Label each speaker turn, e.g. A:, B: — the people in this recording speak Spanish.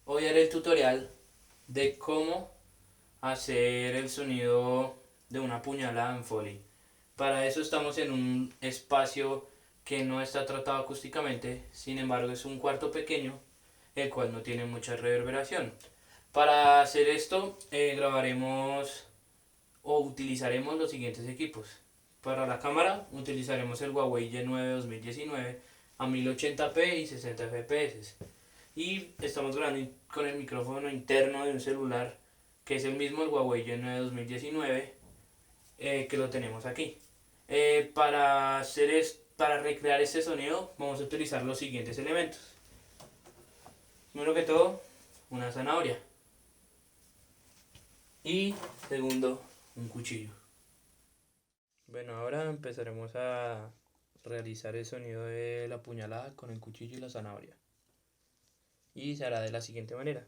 A: Hoy haré el tutorial de cómo hacer el sonido de una puñalada en Foley. Para eso estamos en un espacio que no está tratado acústicamente, sin embargo es un cuarto pequeño, el cual no tiene mucha reverberación. Para hacer esto grabaremos o utilizaremos los siguientes equipos. Para la cámara utilizaremos el Huawei Y9 2019 a 1080p y 60 fps. Y estamos grabando con el micrófono interno de un celular que es el mismo el Huawei Y9 2019 que lo tenemos aquí. Para recrear este sonido vamos a utilizar los siguientes elementos. Primero que todo, una zanahoria. Y segundo, un cuchillo. Bueno, ahora empezaremos a realizar el sonido de la puñalada con el cuchillo y la zanahoria. Y se hará de la siguiente manera.